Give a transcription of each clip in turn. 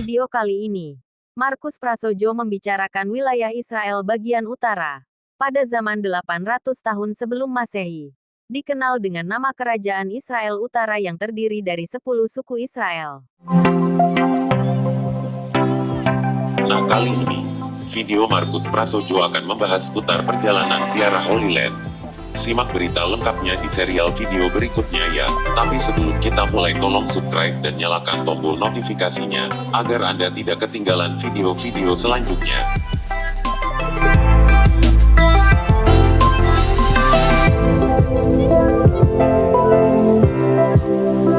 video kali ini, Markus Prasojo membicarakan wilayah Israel bagian utara. Pada zaman 800 tahun sebelum Masehi, dikenal dengan nama Kerajaan Israel Utara yang terdiri dari 10 suku Israel. Nah, kali ini, video Markus Prasojo akan membahas seputar perjalanan ziarah Holy Land. Simak berita lengkapnya di serial video berikutnya ya. Tapi sebelum kita mulai, tolong subscribe dan nyalakan tombol notifikasinya, agar Anda tidak ketinggalan video-video selanjutnya.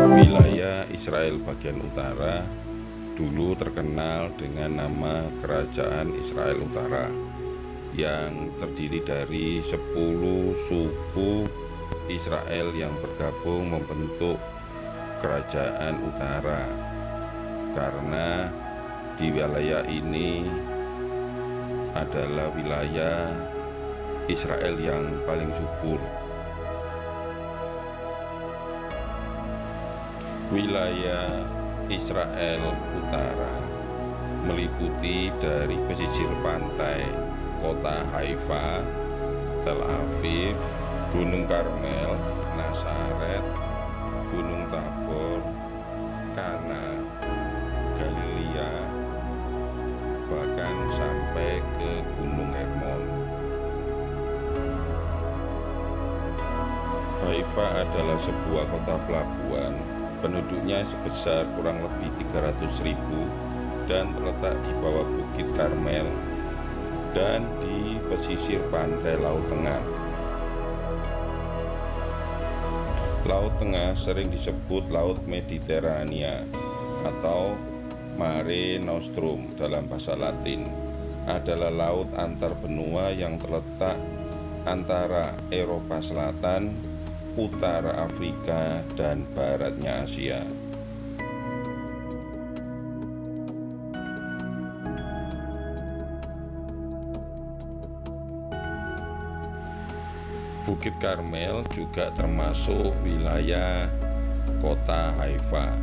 Wilayah Israel bagian utara dulu terkenal dengan nama Kerajaan Israel Utara, yang terdiri dari 10 suku Israel yang bergabung membentuk Kerajaan Utara. Karena di wilayah ini adalah wilayah Israel yang paling subur. Wilayah Israel Utara meliputi dari pesisir pantai kota Haifa, Tel Aviv, Gunung Karmel, Nazaret, Gunung Tabor, Kana, Galilea, bahkan sampai ke Gunung Hermon. Haifa adalah sebuah kota pelabuhan, penduduknya sebesar kurang lebih 300.000 dan terletak di bawah Bukit Karmel dan di pesisir pantai Laut Tengah. Laut Tengah sering disebut Laut Mediterania atau Mare Nostrum dalam bahasa Latin. Adalah laut antar benua yang terletak antara Eropa Selatan, utara Afrika, dan baratnya Asia. Bukit Karmel juga termasuk wilayah kota Haifa.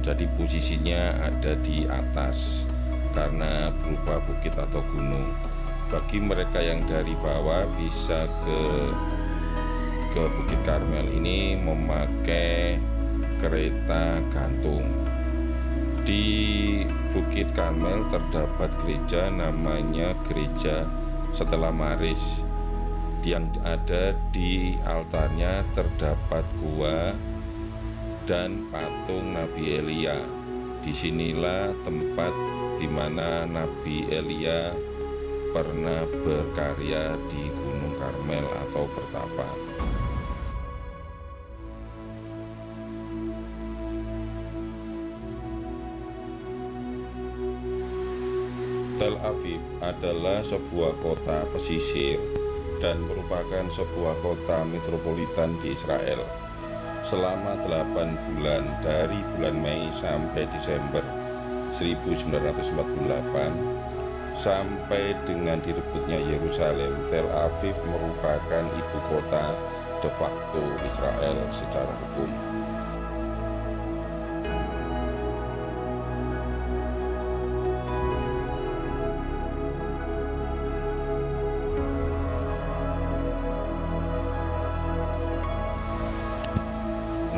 Jadi posisinya ada di atas karena berupa bukit atau gunung. Bagi mereka yang dari bawah bisa ke Bukit Karmel ini memakai kereta gantung. Di Bukit Karmel terdapat gereja namanya Gereja Setelah Maris. Yang ada di altarnya terdapat gua dan patung Nabi Elia. Disinilah tempat di mana Nabi Elia pernah berkarya di Gunung Karmel atau bertapa. Tel Aviv adalah sebuah kota pesisir dan merupakan sebuah kota metropolitan di Israel. Selama 8 bulan dari bulan Mei sampai Desember 1948 sampai dengan direbutnya Yerusalem, Tel Aviv merupakan ibu kota de facto Israel secara hukum.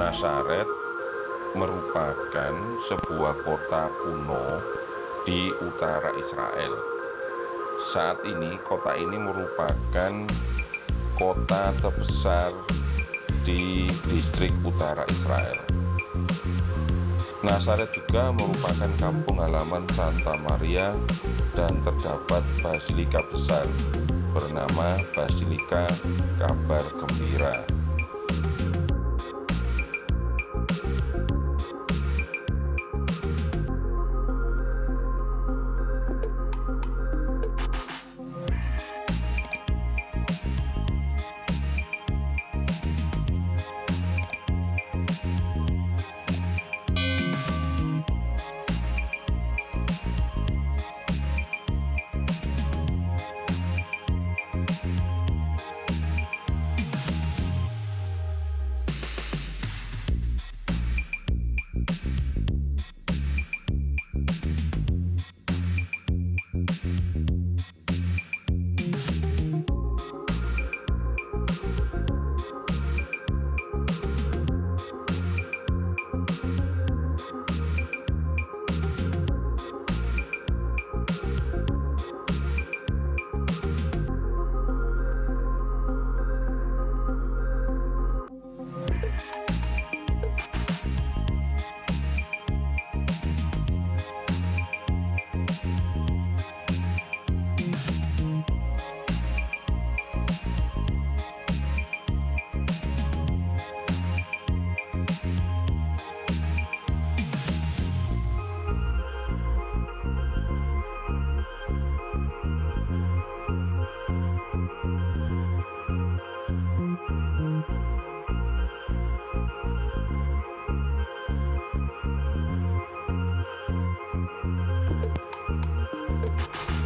Nazaret merupakan sebuah kota kuno di utara Israel. Saat ini kota ini merupakan kota terbesar di distrik utara Israel. Nazaret juga merupakan kampung halaman Santa Maria dan terdapat basilika besar bernama Basilika Kabar Gembira.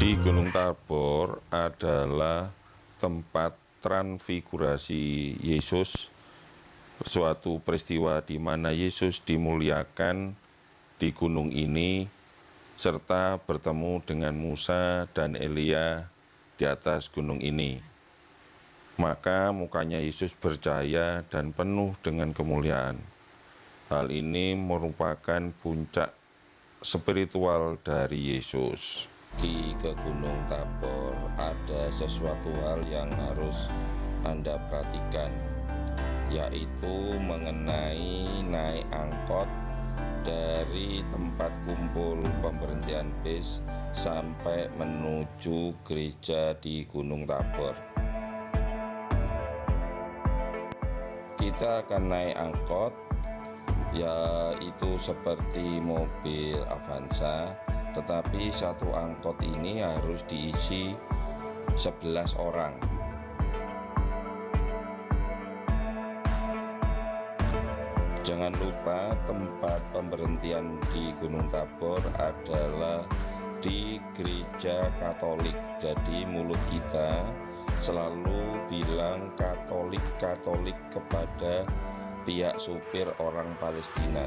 Di Gunung Tabor adalah tempat transfigurasi Yesus, suatu peristiwa di mana Yesus dimuliakan di gunung ini, serta bertemu dengan Musa dan Elia di atas gunung ini. Maka mukanya Yesus bercahaya dan penuh dengan kemuliaan. Hal ini merupakan puncak spiritual dari Yesus. Ke Gunung Tabor ada sesuatu hal yang harus Anda perhatikan, yaitu mengenai naik angkot dari tempat kumpul pemberhentian bis sampai menuju gereja di Gunung Tabor. Kita akan naik angkot, yaitu seperti mobil Avanza, tetapi satu angkot ini harus diisi 11 orang. Jangan lupa tempat pemberhentian di Gunung Tabor adalah di gereja Katolik. Jadi mulut kita selalu bilang Katolik kepada pihak supir orang Palestina.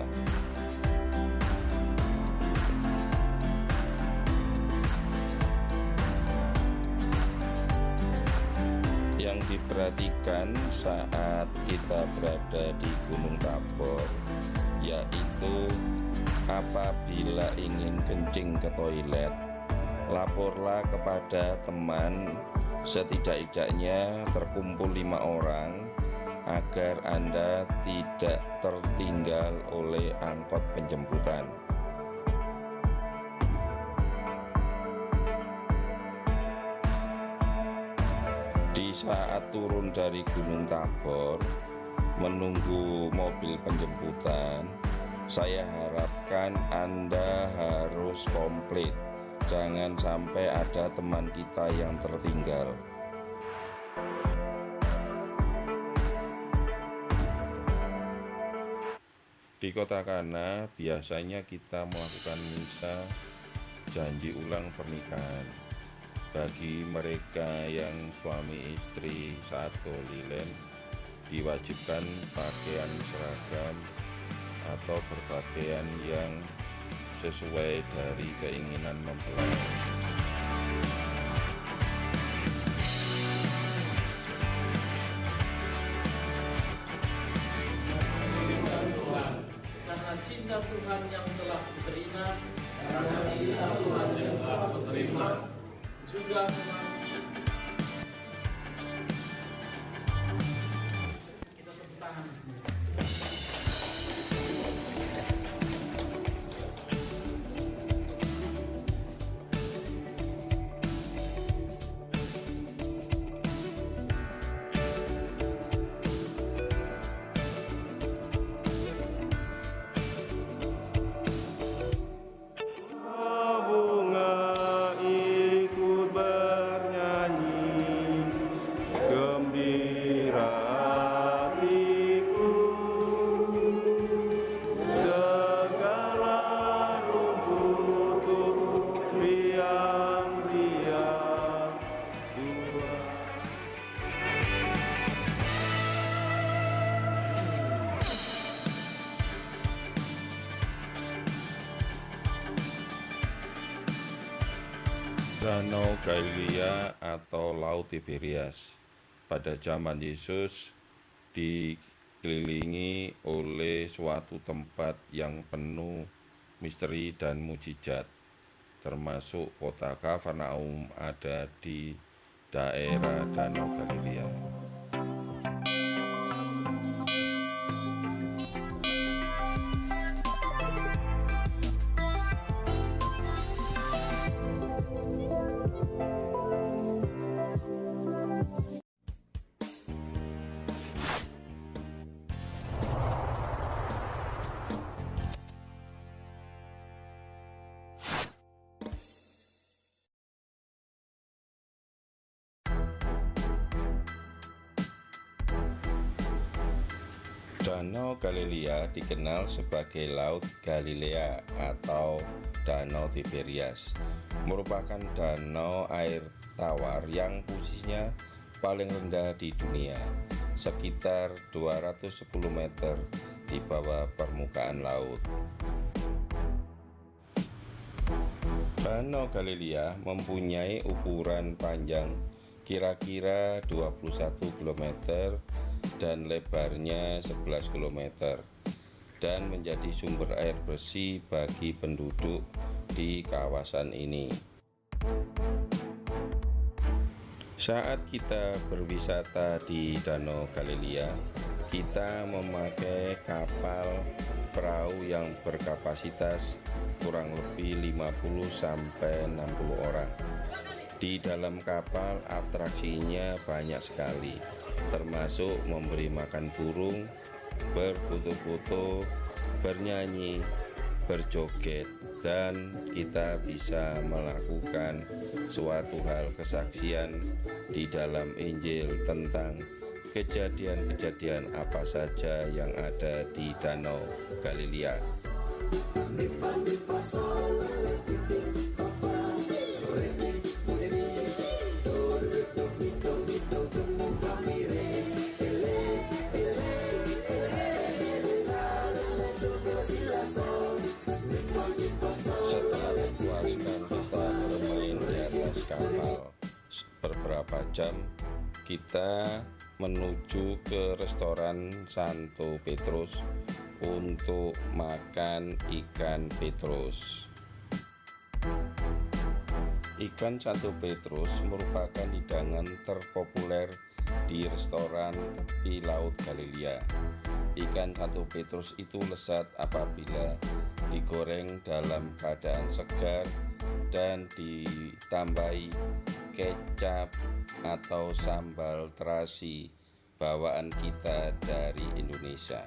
Yang diperhatikan saat kita berada di Gunung Tabor, yaitu apabila ingin kencing ke toilet, laporlah kepada teman, setidak-tidaknya terkumpul 5 orang, agar Anda tidak tertinggal oleh angkot penjemputan. Di saat turun dari Gunung Tabor menunggu mobil penjemputan, saya harapkan Anda harus komplit. Jangan sampai ada teman kita yang tertinggal. Di kota Kana biasanya kita melakukan misa janji ulang pernikahan. Bagi mereka yang suami istri saat Holy Land diwajibkan pakaian seragam atau berpakaian yang sesuai dari keinginan mempelai. Karena cinta Tuhan yang telah diterima, sudah kita tepuk tangan. Danau Galilea atau Laut Tiberias pada zaman Yesus dikelilingi oleh suatu tempat yang penuh misteri dan mujizat, termasuk kota Kafarnaum ada di daerah Danau Galilea. Danau Galilea dikenal sebagai Laut Galilea atau Danau Tiberias, merupakan danau air tawar yang posisinya paling rendah di dunia, sekitar 210 meter di bawah permukaan laut. Danau Galilea mempunyai ukuran panjang kira-kira 21 km dan lebarnya 11 km dan menjadi sumber air bersih bagi penduduk di kawasan ini. Saat kita berwisata di Danau Galilea, kita memakai kapal perahu yang berkapasitas kurang lebih 50-60 orang. Di dalam kapal atraksinya banyak sekali, termasuk memberi makan burung, berfoto-foto, bernyanyi, berjoget, dan kita bisa melakukan suatu hal kesaksian di dalam Injil tentang kejadian-kejadian apa saja yang ada di Danau Galilea. Setelah memuaskan kita bermain di atas kapal beberapa jam, kita menuju ke restoran Santo Petrus untuk makan ikan Petrus. Ikan Santo Petrus merupakan hidangan terpopuler di restoran tepi Laut Galilea. Ikan Santo Petrus itu lezat apabila digoreng dalam keadaan segar dan ditambahi kecap atau sambal terasi bawaan kita dari Indonesia.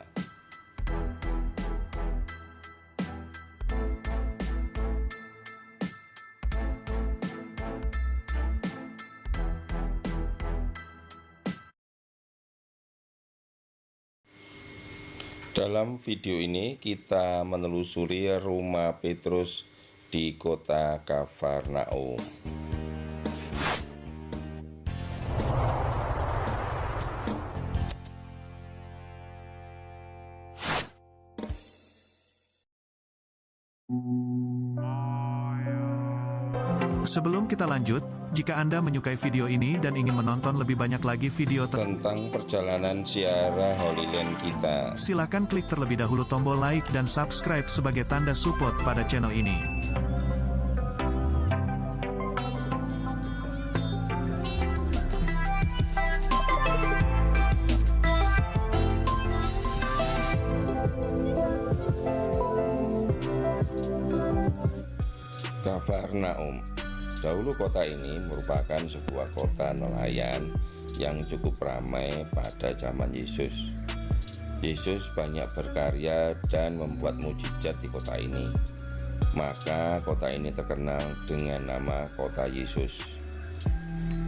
Dalam video ini kita menelusuri rumah Petrus di kota Kafarnaum. Sebelum kita lanjut, jika Anda menyukai video ini dan ingin menonton lebih banyak lagi video Tentang perjalanan ziarah Holy Land kita, silakan klik terlebih dahulu tombol like dan subscribe sebagai tanda support pada channel ini. Kafarnaum. Dahulu kota ini merupakan sebuah kota nelayan yang cukup ramai pada zaman Yesus. Yesus banyak berkarya dan membuat mujizat di kota ini. Maka kota ini terkenal dengan nama kota Yesus.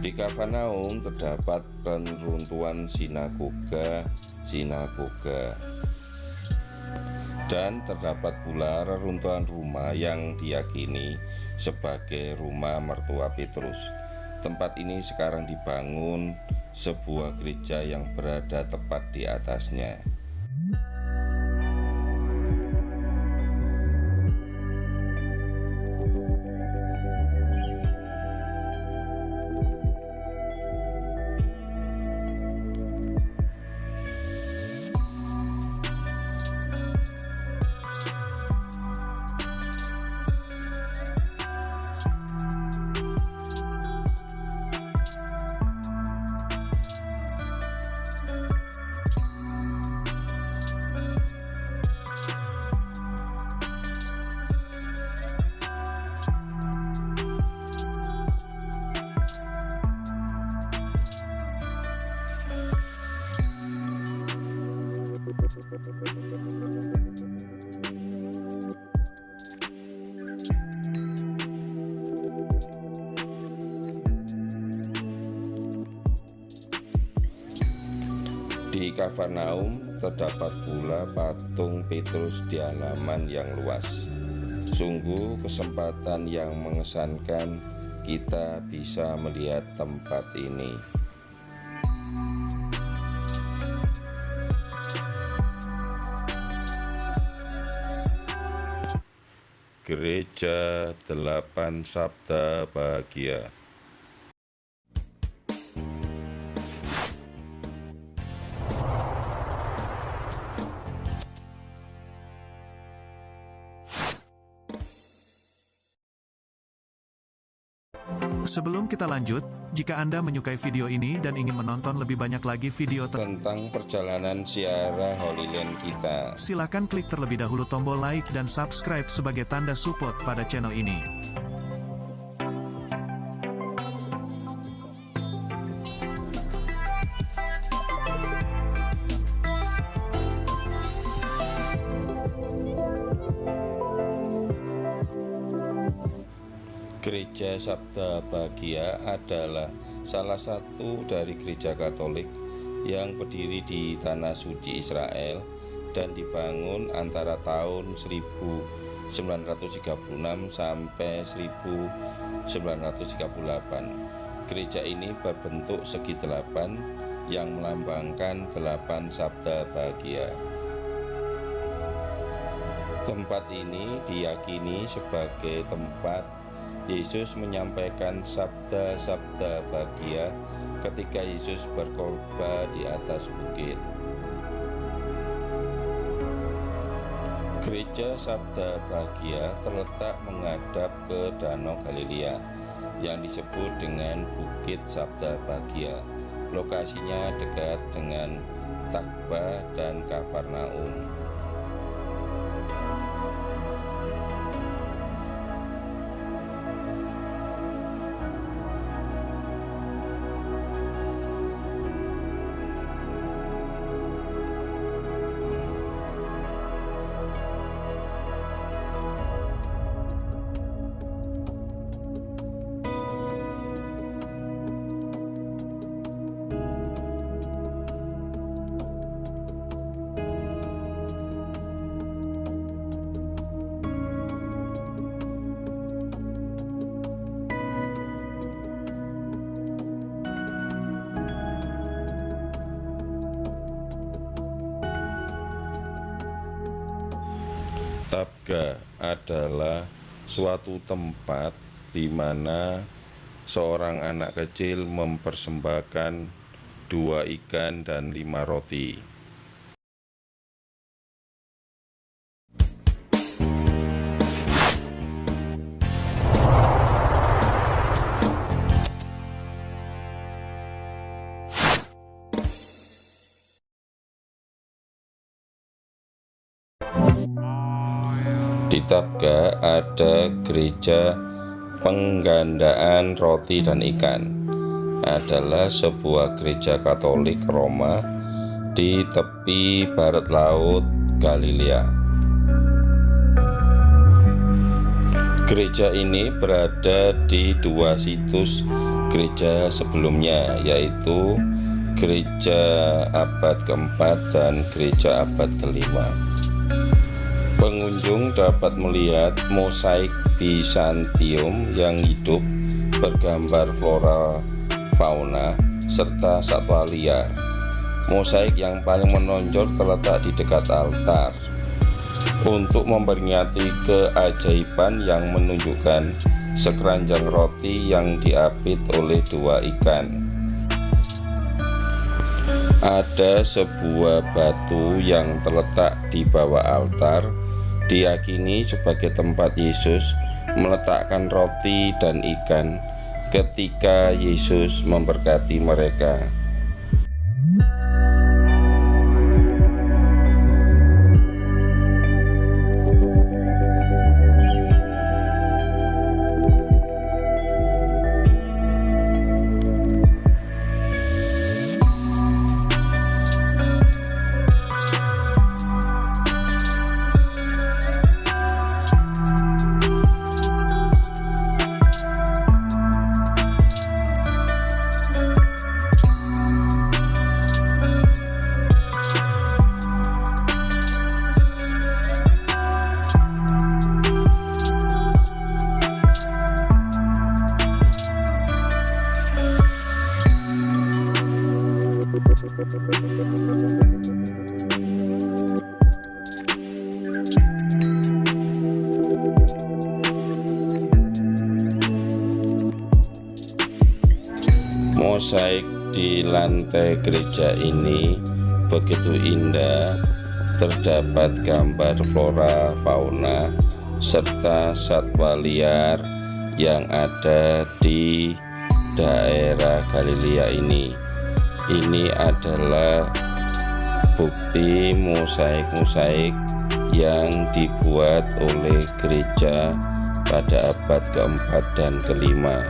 Di Kafarnaum terdapat keruntuhan sinagoga dan terdapat pula reruntuhan rumah yang diyakini sebagai rumah mertua Petrus. Tempat ini sekarang dibangun sebuah gereja yang berada tepat di atasnya. Di Kafarnaum terdapat pula patung Petrus di halaman yang luas. Sungguh kesempatan yang mengesankan kita bisa melihat tempat ini. Gereja 8 Sabda Bahagia. Sebelum kita lanjut, jika Anda menyukai video ini dan ingin menonton lebih banyak lagi video Tentang perjalanan ziarah Holy Land kita, silakan klik terlebih dahulu tombol like dan subscribe sebagai tanda support pada channel ini. Gereja Sabda Bahagia adalah salah satu dari gereja Katolik yang berdiri di Tanah Suci Israel dan dibangun antara tahun 1936 sampai 1938. Gereja ini berbentuk segi 8 yang melambangkan 8 Sabda Bahagia. Tempat ini diyakini sebagai tempat Yesus menyampaikan sabda-sabda bahagia ketika Yesus berkhotbah di atas bukit. Gereja Sabda Bahagia terletak menghadap ke Danau Galilea yang disebut dengan Bukit Sabda Bahagia. Lokasinya dekat dengan Takba dan Kafarnaum. Tabga adalah suatu tempat di mana seorang anak kecil mempersembahkan 2 ikan dan 5 roti. Di Tabga ada gereja penggandaan roti dan ikan. Adalah sebuah gereja Katolik Roma di tepi barat laut Galilea. Gereja ini berada di 2 situs gereja sebelumnya, yaitu gereja abad keempat dan gereja abad kelima. Pengunjung dapat melihat mosaik Bizantium yang hidup bergambar flora, fauna, serta satwa liar. Mosaik yang paling menonjol terletak di dekat altar untuk memperingati keajaiban yang menunjukkan sekeranjang roti yang diapit oleh 2 ikan. Ada sebuah batu yang terletak di bawah altar, diyakini sebagai tempat Yesus meletakkan roti dan ikan ketika Yesus memberkati mereka. Mosaik di lantai gereja ini begitu indah, terdapat gambar flora, fauna, serta satwa liar yang ada di daerah Galilea ini. Ini adalah bukti mosaik-mosaik yang dibuat oleh gereja pada abad keempat dan kelima.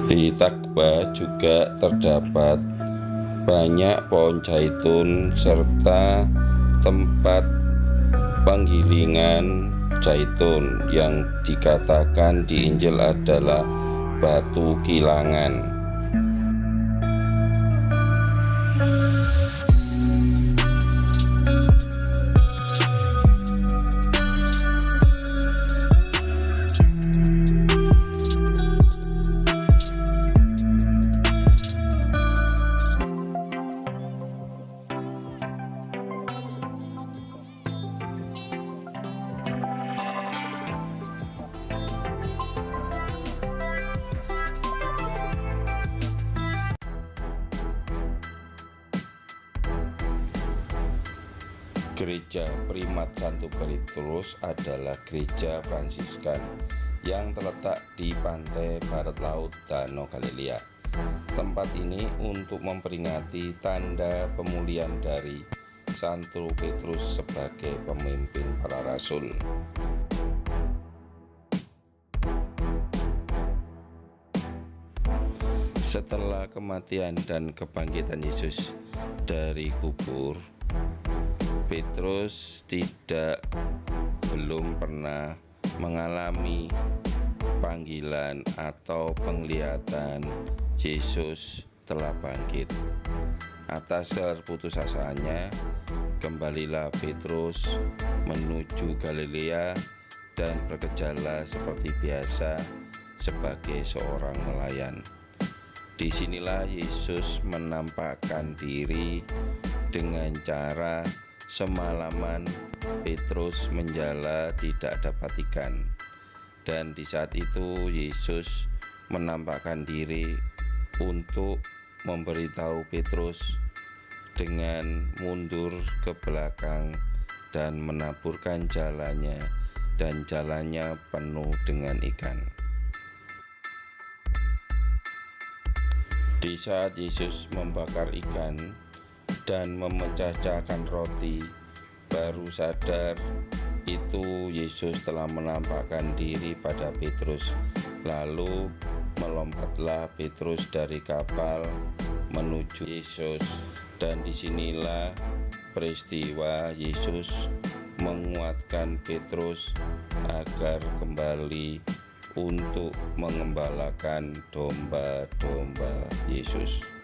Di Takba juga terdapat banyak pohon zaitun serta tempat penggilingan zaitun yang dikatakan di Injil adalah batu kilangan. Gereja Primat Santo Petrus adalah gereja Fransiskan yang terletak di pantai barat laut Danau Galilea. Tempat ini untuk memperingati tanda pemulihan dari Santo Petrus sebagai pemimpin para rasul. Setelah kematian dan kebangkitan Yesus dari kubur, Petrus belum pernah mengalami panggilan atau penglihatan Yesus telah bangkit. Atas keputusasaannya, kembalilah Petrus menuju Galilea dan bergejala seperti biasa sebagai seorang nelayan. Disinilah Yesus menampakkan diri dengan cara semalaman Petrus menjala tidak dapat ikan, dan di saat itu Yesus menampakkan diri untuk memberitahu Petrus dengan mundur ke belakang dan menaburkan jalannya, dan jalannya penuh dengan ikan. Di saat Yesus membakar ikan dan memecah-cahkan roti, baru sadar itu Yesus telah menampakkan diri pada Petrus. Lalu melompatlah Petrus dari kapal menuju Yesus, dan disinilah peristiwa Yesus menguatkan Petrus agar kembali untuk mengembalakan domba-domba Yesus.